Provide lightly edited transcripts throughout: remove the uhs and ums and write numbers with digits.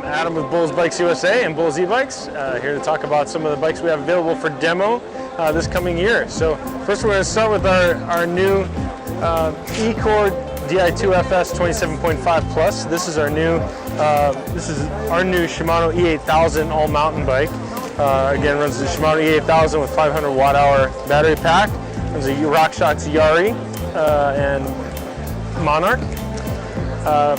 Adam with Bulls Bikes USA and Bulls e-bikes, here to talk about some of the bikes we have available for demo this coming year. So first we're going to start with our new E-Core Di2FS 27.5 Plus. This is our new Shimano E8000 all mountain bike. Again, runs the Shimano E8000 with 500 watt-hour battery pack. Runs a RockShox Yari and Monarch.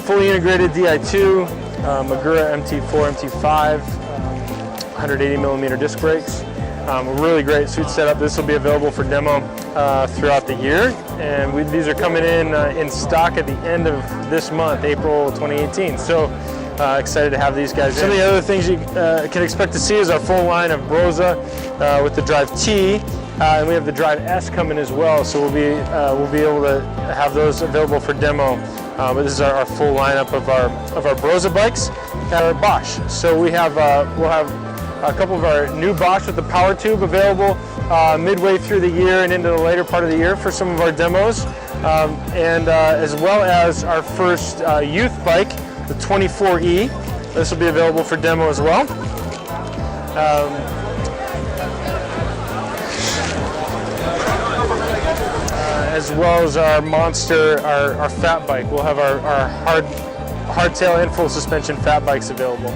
Fully integrated Di2, Magura MT4, MT5, 180 millimeter disc brakes. A really great suit setup. This will be available for demo throughout the year, and these are coming in stock at the end of this month, April 2018. So excited to have these guys. Some of the other things you can expect to see is our full line of Rosa with the Drive T, and we have the Drive S coming as well. So we'll be able to have those available for demo. But this is our full lineup of our Rosa bikes at our Bosch. So we'll have a couple of our new Bosch with the power tube available midway through the year and into the later part of the year for some of our demos, and as well as our first youth bike, the 24E. This will be available for demo as well. As well as our monster, our fat bike. We'll have our hardtail and full suspension fat bikes available.